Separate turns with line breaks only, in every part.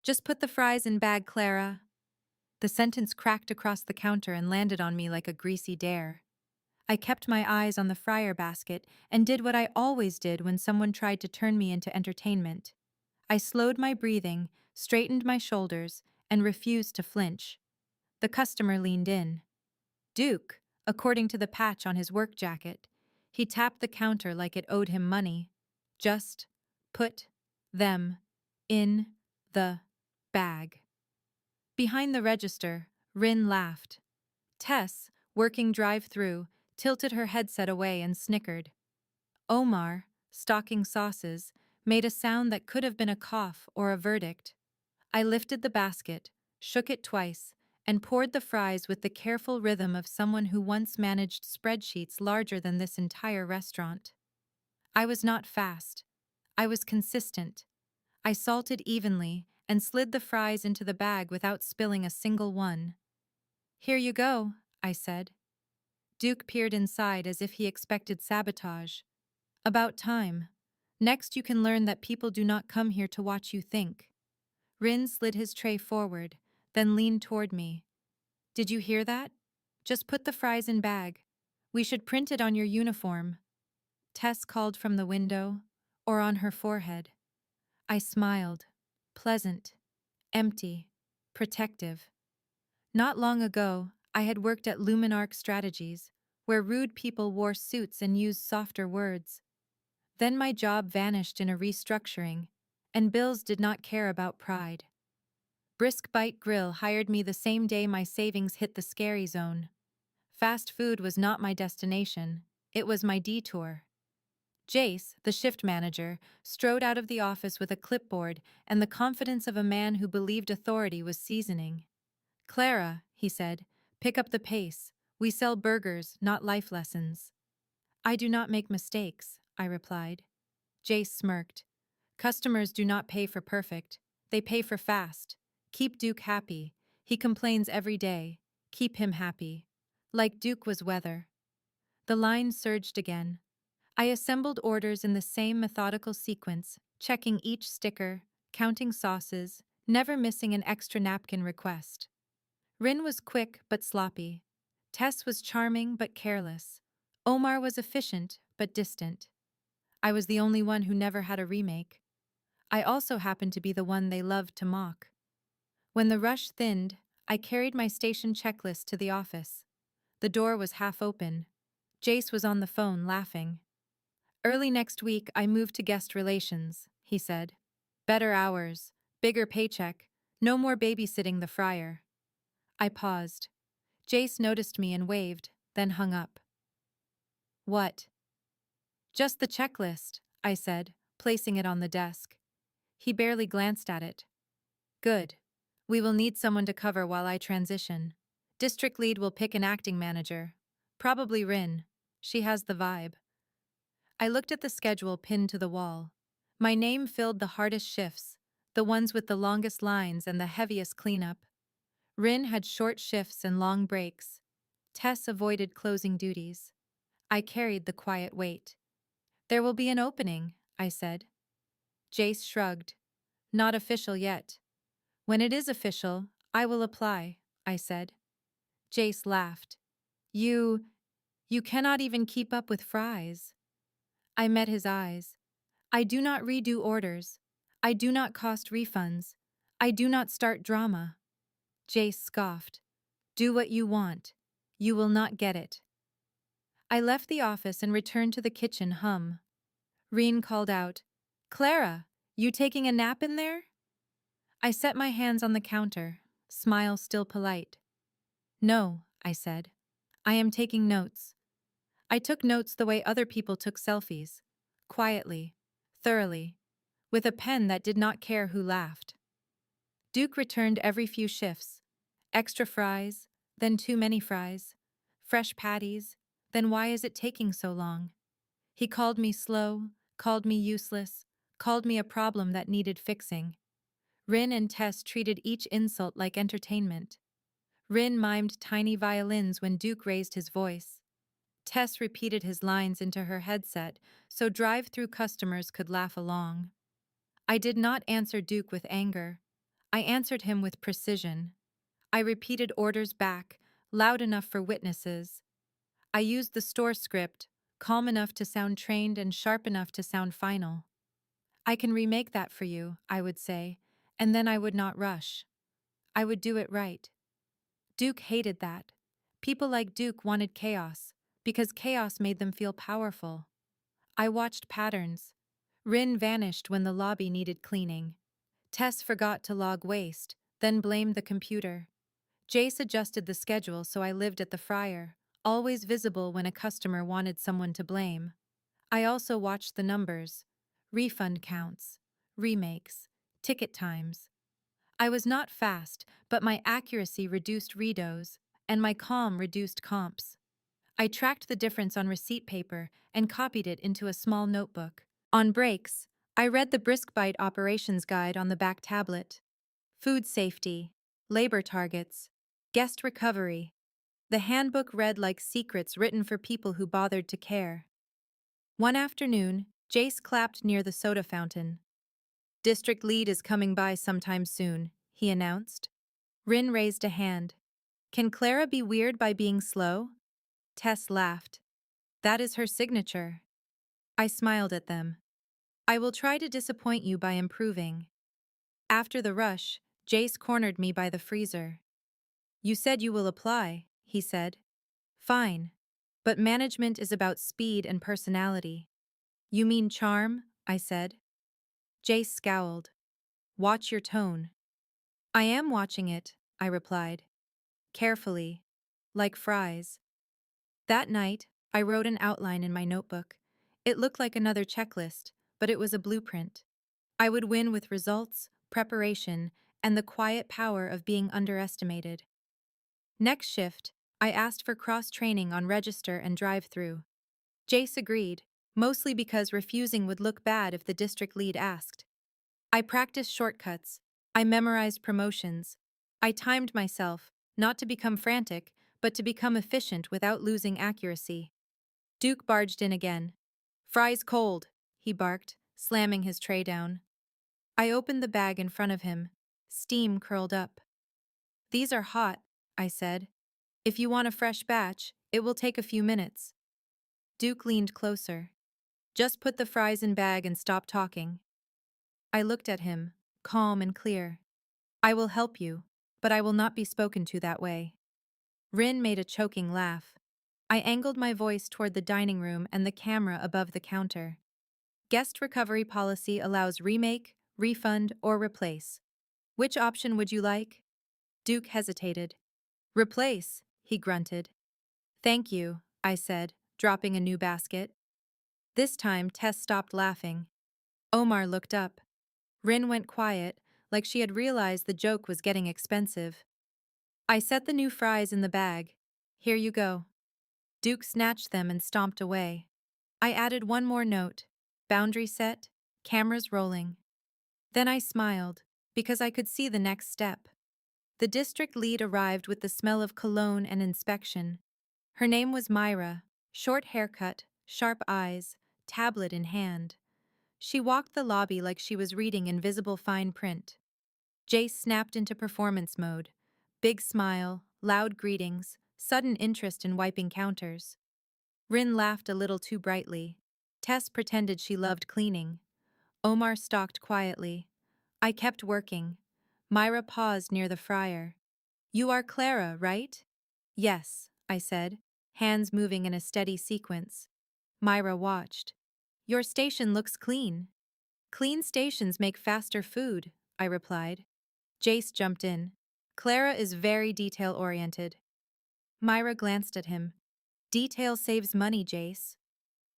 Just put the fries in bag, Clara. The sentence cracked across the counter and landed on me like a greasy dare. I kept my eyes on the fryer basket and did what I always did when someone tried to turn me into entertainment. I slowed my breathing, straightened my shoulders, and refused to flinch. The customer leaned in. Duke, according to the patch on his work jacket. He tapped the counter like it owed him money. Just put them in the bag. Behind the register, Rin laughed. Tess, working drive-through, tilted her headset away and snickered. Omar, stocking sauces, made a sound that could have been a cough or a verdict. I lifted the basket, shook it twice, and poured the fries with the careful rhythm of someone who once managed spreadsheets larger than this entire restaurant. I was not fast. I was consistent. I salted evenly and slid the fries into the bag without spilling a single one. Here you go, I said. Duke peered inside as if he expected sabotage. About time. Next you can learn that people do not come here to watch you think. Rin slid his tray forward, then leaned toward me. Did you hear that? Just put the fries in bag. We should print it on your uniform. Tess called from the window, or on her forehead. I smiled. Pleasant. Empty. Protective. Not long ago, I had worked at Luminarch Strategies, where rude people wore suits and used softer words. Then my job vanished in a restructuring, and Bills did not care about pride. Brisk Bite Grill hired me the same day my savings hit the scary zone. Fast food was not my destination, it was my detour. Jace, the shift manager, strode out of the office with a clipboard and the confidence of a man who believed authority was seasoning. Clara, he said, pick up the pace. We sell burgers, not life lessons. I do not make mistakes, I replied. Jace smirked. Customers do not pay for perfect. They pay for fast. Keep Duke happy. He complains every day. Keep him happy. Like Duke was weather. The line surged again. I assembled orders in the same methodical sequence, checking each sticker, counting sauces, never missing an extra napkin request. Rin was quick but sloppy. Tess was charming but careless. Omar was efficient but distant. I was the only one who never had a remake. I also happened to be the one they loved to mock. When the rush thinned, I carried my station checklist to the office. The door was half open. Jace was on the phone, laughing. Early next week, I moved to guest relations, he said. Better hours, bigger paycheck, no more babysitting the fryer. I paused. Jace noticed me and waved, then hung up. What? Just the checklist, I said, placing it on the desk. He barely glanced at it. Good. We will need someone to cover while I transition. District lead will pick an acting manager. Probably Rin. She has the vibe. I looked at the schedule pinned to the wall. My name filled the hardest shifts, the ones with the longest lines and the heaviest cleanup. Rin had short shifts and long breaks. Tess avoided closing duties. I carried the quiet weight. There will be an opening, I said. Jace shrugged. Not official yet. When it is official, I will apply, I said. Jace laughed. You cannot even keep up with fries. I met his eyes. I do not redo orders. I do not cost refunds. I do not start drama. Jace scoffed. Do what you want. You will not get it. I left the office and returned to the kitchen hum. Reen called out, Clara, you taking a nap in there? I set my hands on the counter, smile still polite. No, I said. I am taking notes. I took notes the way other people took selfies. Quietly, thoroughly, with a pen that did not care who laughed. Duke returned every few shifts. Extra fries, then too many fries. Fresh patties, then why is it taking so long? He called me slow, called me useless, called me a problem that needed fixing. Rin and Tess treated each insult like entertainment. Rin mimed tiny violins when Duke raised his voice. Tess repeated his lines into her headset so drive-through customers could laugh along. I did not answer Duke with anger. I answered him with precision. I repeated orders back, loud enough for witnesses. I used the store script, calm enough to sound trained and sharp enough to sound final. I can remake that for you, I would say, and then I would not rush. I would do it right. Duke hated that. People like Duke wanted chaos, because chaos made them feel powerful. I watched patterns. Rin vanished when the lobby needed cleaning. Tess forgot to log waste, then blamed the computer. Jace adjusted the schedule so I lived at the fryer, always visible when a customer wanted someone to blame. I also watched the numbers, refund counts, remakes, ticket times. I was not fast, but my accuracy reduced redos, and my calm reduced comps. I tracked the difference on receipt paper and copied it into a small notebook. On breaks, I read the Brisk Bite operations guide on the back tablet. Food safety, labor targets, guest recovery. The handbook read like secrets written for people who bothered to care. One afternoon, Jace clapped near the soda fountain. District lead is coming by sometime soon, he announced. Rin raised a hand. Can Clara be weird by being slow? Tess laughed. That is her signature. I smiled at them. I will try to disappoint you by improving. After the rush, Jace cornered me by the freezer. You said you will apply, he said. Fine. But management is about speed and personality. You mean charm? I said. Jace scowled. Watch your tone. I am watching it, I replied. Carefully. Like fries. That night, I wrote an outline in my notebook. It looked like another checklist, but it was a blueprint. I would win with results, preparation, and the quiet power of being underestimated. Next shift, I asked for cross-training on register and drive-through. Jace agreed, mostly because refusing would look bad if the district lead asked. I practiced shortcuts. I memorized promotions. I timed myself, not to become frantic, but to become efficient without losing accuracy. Duke barged in again. Fries cold, he barked, slamming his tray down. I opened the bag in front of him. Steam curled up. These are hot, I said. If you want a fresh batch, it will take a few minutes. Duke leaned closer. Just put the fries in bag and stop talking. I looked at him, calm and clear. I will help you, but I will not be spoken to that way. Rin made a choking laugh. I angled my voice toward the dining room and the camera above the counter. Guest recovery policy allows remake, refund, or replace. Which option would you like? Duke hesitated. Replace, he grunted. Thank you, I said, dropping a new basket. This time, Tess stopped laughing. Omar looked up. Rin went quiet, like she had realized the joke was getting expensive. I set the new fries in the bag. Here you go. Duke snatched them and stomped away. I added one more note. Boundary set, cameras rolling. Then I smiled, because I could see the next step. The district lead arrived with the smell of cologne and inspection. Her name was Myra, short haircut, sharp eyes, tablet in hand. She walked the lobby like she was reading invisible fine print. Jace snapped into performance mode. Big smile, loud greetings, sudden interest in wiping counters. Rin laughed a little too brightly. Tess pretended she loved cleaning. Omar stalked quietly. I kept working. Myra paused near the fryer. You are Clara, right? Yes, I said, hands moving in a steady sequence. Myra watched. Your station looks clean. Clean stations make faster food, I replied. Jace jumped in. Clara is very detail-oriented. Myra glanced at him. Detail saves money, Jace.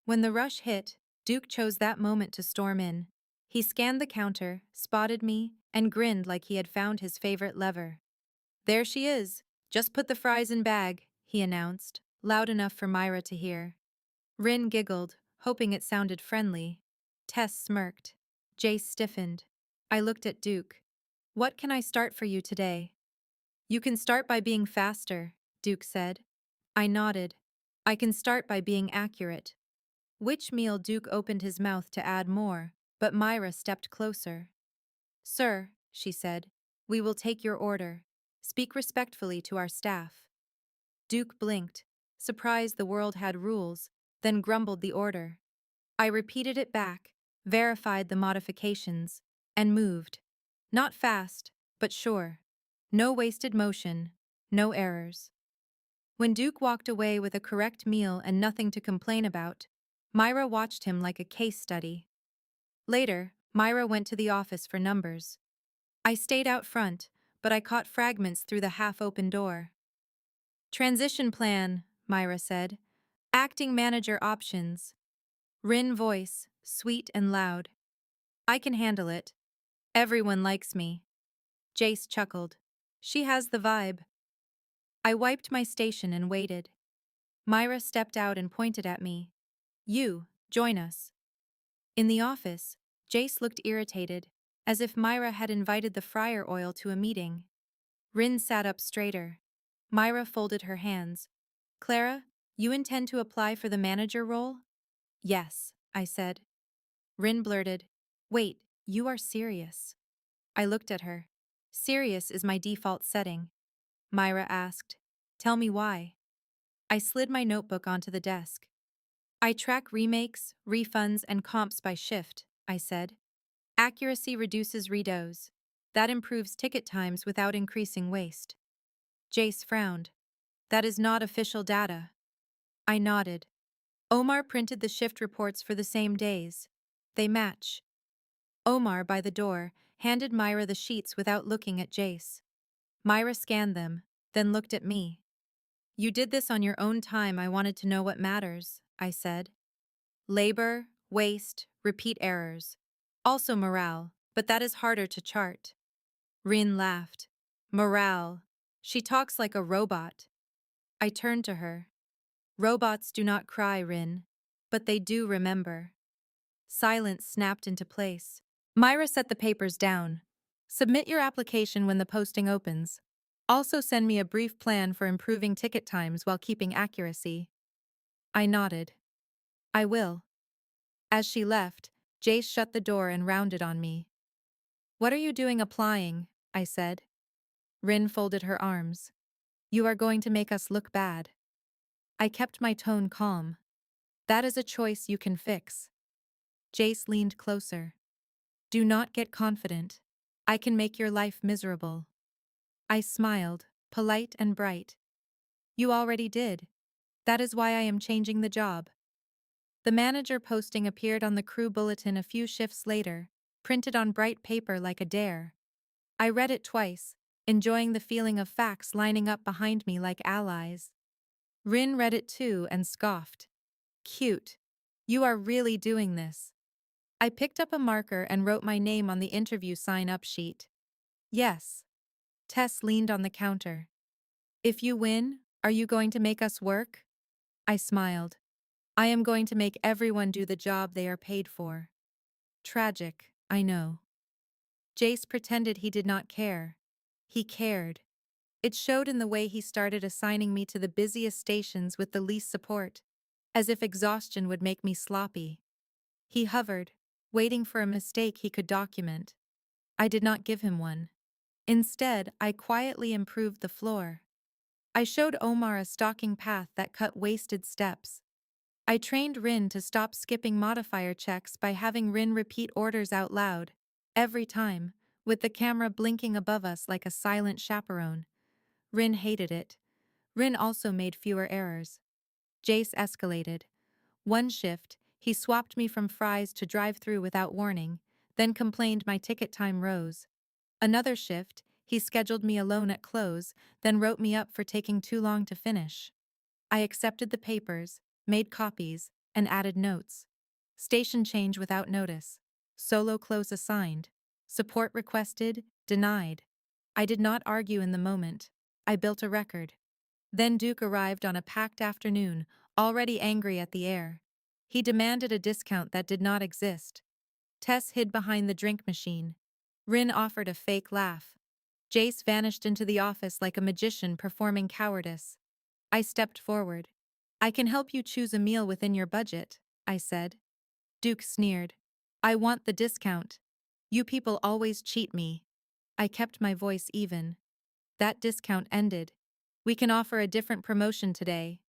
When the rush hit, Duke chose that moment to storm in. He scanned the counter, spotted me, and grinned like he had found his favorite lever. There she is. Just put the fries in bag, he announced, loud enough for Myra to hear. Rin giggled, hoping it sounded friendly. Tess smirked. Jace stiffened. I looked at Duke. What can I start for you today? You can start by being faster, Duke said. I nodded. I can start by being accurate. Which meal Duke opened his mouth to add more, but Myra stepped closer. Sir, she said, We will take your order. Speak respectfully to our staff. Duke blinked, surprised the world had rules, then grumbled the order. I repeated it back, verified the modifications, and moved. Not fast, but sure. No wasted motion, no errors. When Duke walked away with a correct meal and nothing to complain about, Myra watched him like a case study. Later, Myra went to the office for numbers. I stayed out front, but I caught fragments through the half-open door. Transition plan, Myra said. Acting manager options. Rin voice, sweet and loud. I can handle it. Everyone likes me. Jace chuckled. She has the vibe. I wiped my station and waited. Myra stepped out and pointed at me. You, join us. In the office, Jace looked irritated, as if Myra had invited the fryer oil to a meeting. Rin sat up straighter. Myra folded her hands. Clara, you intend to apply for the manager role? Yes, I said. Rin blurted, Wait, you are serious. I looked at her. Serious is my default setting. Myra asked, Tell me why. I slid my notebook onto the desk. I track remakes, refunds, and comps by shift, I said. Accuracy reduces redos. That improves ticket times without increasing waste. Jace frowned. That is not official data. I nodded. Omar printed the shift reports for the same days. They match. Omar, by the door, handed Myra the sheets without looking at Jace. Myra scanned them, then looked at me. You did this on your own time. I wanted to know what matters, I said. Labor, waste, repeat errors. Also morale, but that is harder to chart. Rin laughed. Morale. She talks like a robot. I turned to her. Robots do not cry, Rin, but they do remember. Silence snapped into place. Myra set the papers down. Submit your application when the posting opens. Also send me a brief plan for improving ticket times while keeping accuracy. I nodded. I will. As she left, Jace shut the door and rounded on me. What are you doing applying? I said. Rin folded her arms. You are going to make us look bad. I kept my tone calm. That is a choice you can fix. Jace leaned closer. Do not get confident. I can make your life miserable. I smiled, polite and bright. You already did. That is why I am changing the job. The manager posting appeared on the crew bulletin a few shifts later, printed on bright paper like a dare. I read it twice, enjoying the feeling of facts lining up behind me like allies. Rin read it too and scoffed. Cute. You are really doing this. I picked up a marker and wrote my name on the interview sign-up sheet. Yes. Tess leaned on the counter. If you win, are you going to make us work? I smiled. I am going to make everyone do the job they are paid for. Tragic, I know. Jace pretended he did not care. He cared. It showed in the way he started assigning me to the busiest stations with the least support, as if exhaustion would make me sloppy. He hovered, waiting for a mistake he could document. I did not give him one. Instead, I quietly improved the floor. I showed Omar a stalking path that cut wasted steps. I trained Rin to stop skipping modifier checks by having Rin repeat orders out loud, every time, with the camera blinking above us like a silent chaperone. Rin hated it. Rin also made fewer errors. Jace escalated. One shift, he swapped me from fries to drive-through without warning, then complained my ticket time rose. Another shift, he scheduled me alone at close, then wrote me up for taking too long to finish. I accepted the papers, made copies, and added notes. Station change without notice. Solo close assigned. Support requested, denied. I did not argue in the moment. I built a record. Then Duke arrived on a packed afternoon, already angry at the air. He demanded a discount that did not exist. Tess hid behind the drink machine. Rin offered a fake laugh. Jace vanished into the office like a magician performing cowardice. I stepped forward. I can help you choose a meal within your budget, I said. Duke sneered. I want the discount. You people always cheat me. I kept my voice even. That discount ended. We can offer a different promotion today.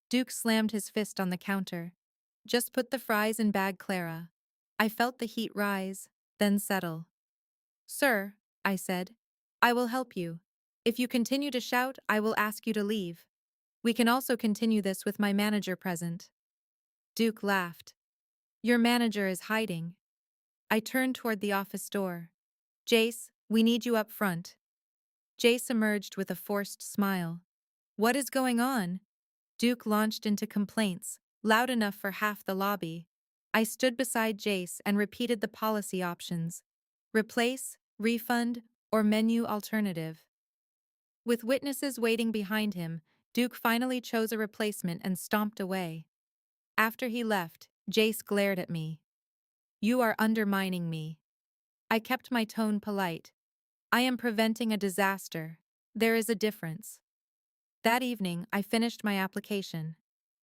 Duke slammed his fist on the counter. Just put the fries in bag, Clara. I felt the heat rise, then settle. Sir, I said, I will help you. If you continue to shout, I will ask you to leave. We can also continue this with my manager present. Duke laughed. Your manager is hiding. I turned toward the office door. Jace, we need you up front. Jace emerged with a forced smile. What is going on? Duke launched into complaints, loud enough for half the lobby. I stood beside Jace and repeated the policy options. Replace, refund, or menu alternative. With witnesses waiting behind him, Duke finally chose a replacement and stomped away. After he left, Jace glared at me. You are undermining me. I kept my tone polite. I am preventing a disaster. There is a difference. That evening, I finished my application.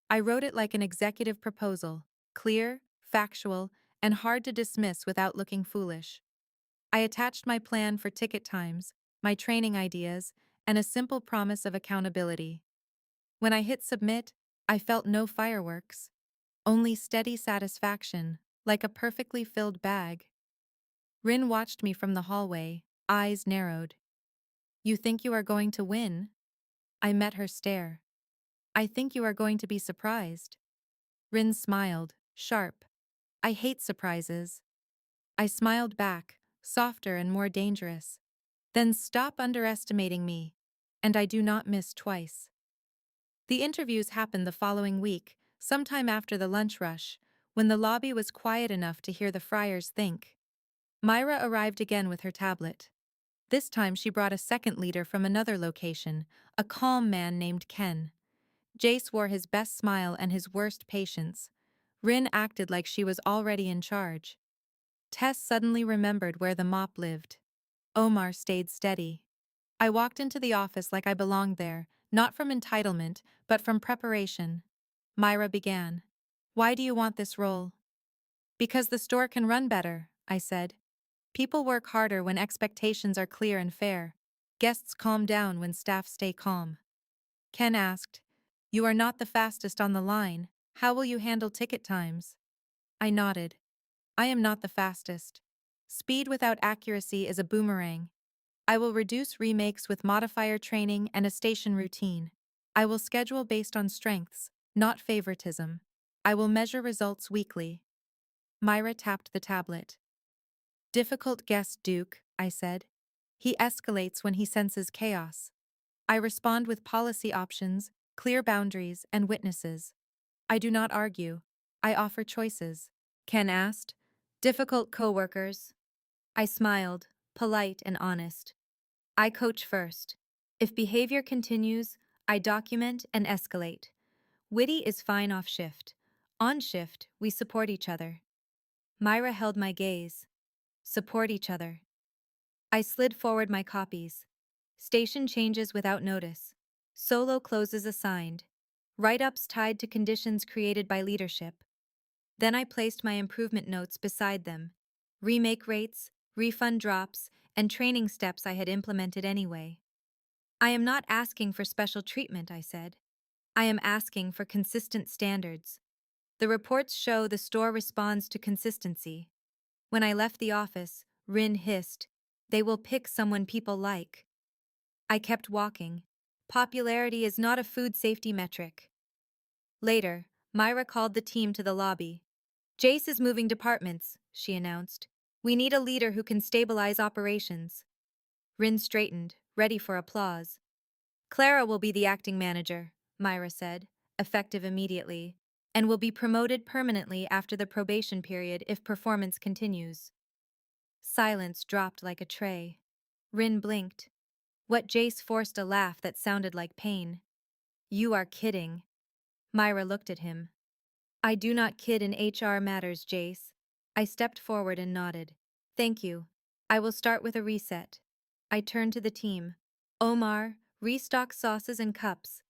I wrote it like an executive proposal, clear, factual, and hard to dismiss without looking foolish. I attached my plan for ticket times, my training ideas, and a simple promise of accountability. When I hit submit, I felt no fireworks, only steady satisfaction, like a perfectly filled bag. Rin watched me from the hallway, eyes narrowed. You think you are going to win? I met her stare. I think you are going to be surprised. Rin smiled, sharp. I hate surprises. I smiled back, softer and more dangerous. Then stop underestimating me, and I do not miss twice. The interviews happened the following week, sometime after the lunch rush, when the lobby was quiet enough to hear the friars think. Myra arrived again with her tablet. This time she brought a second leader from another location, a calm man named Ken. Jace wore his best smile and his worst patience. Rin acted like she was already in charge. Tess suddenly remembered where the mop lived. Omar stayed steady. I walked into the office like I belonged there, not from entitlement, but from preparation. Myra began. Why do you want this role? Because the store can run better, I said. People work harder when expectations are clear and fair. Guests calm down when staff stay calm. Ken asked, You are not the fastest on the line. How will you handle ticket times? I nodded. I am not the fastest. Speed without accuracy is a boomerang. I will reduce remakes with modifier training and a station routine. I will schedule based on strengths, not favoritism. I will measure results weekly. Myra tapped the tablet. Difficult guest, Duke, I said. He escalates when he senses chaos. I respond with policy options, clear boundaries, and witnesses. I do not argue. I offer choices. Ken asked. Difficult coworkers. I smiled, polite and honest. I coach first. If behavior continues, I document and escalate. Witty is fine off shift. On shift, we support each other. Myra held my gaze. Support each other. I slid forward my copies. Station changes without notice. Solo closes assigned. Write-ups tied to conditions created by leadership. Then I placed my improvement notes beside them. Remake rates, refund drops, and training steps I had implemented anyway. I am not asking for special treatment, I said. I am asking for consistent standards. The reports show the store responds to consistency. When I left the office, Rin hissed, They will pick someone people like. I kept walking. Popularity is not a food safety metric. Later, Myra called the team to the lobby. Jace is moving departments, she announced. We need a leader who can stabilize operations. Rin straightened, ready for applause. Clara will be the acting manager, Myra said, effective immediately, and will be promoted permanently after the probation period if performance continues. Silence dropped like a tray. Rin blinked. What Jace forced a laugh that sounded like pain. You are kidding. Myra looked at him. I do not kid in HR matters, Jace. I stepped forward and nodded. Thank you. I will start with a reset. I turned to the team. Omar, restock sauces and cups.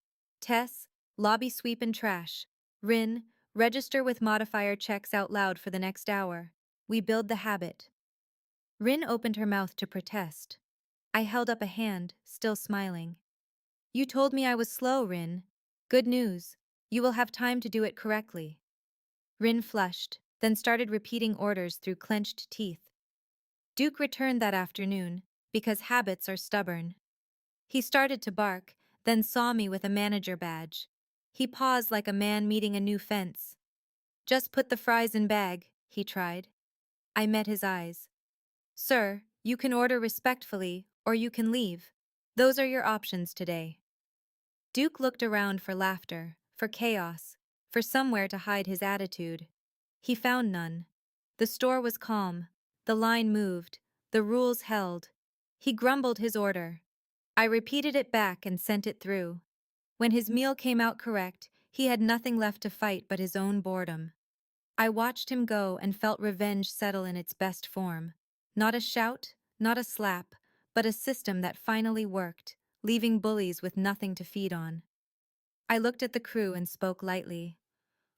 Tess, lobby sweep and trash. Rin, register with modifier checks out loud for the next hour. We build the habit. Rin opened her mouth to protest. I held up a hand, still smiling. You told me I was slow, Rin. Good news. You will have time to do it correctly. Rin flushed, then started repeating orders through clenched teeth. Duke returned that afternoon, because habits are stubborn. He started to bark, then saw me with a manager badge. He paused like a man meeting a new fence. Just put the fries in bag, he tried. I met his eyes. Sir, you can order respectfully, or you can leave. Those are your options today. Duke looked around for laughter, for chaos, for somewhere to hide his attitude. He found none. The store was calm. The line moved. The rules held. He grumbled his order. I repeated it back and sent it through. When his meal came out correct, he had nothing left to fight but his own boredom. I watched him go and felt revenge settle in its best form. Not a shout, not a slap, but a system that finally worked, leaving bullies with nothing to feed on. I looked at the crew and spoke lightly.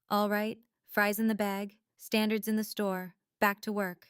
All right, fries in the bag, standards in the store, back to work.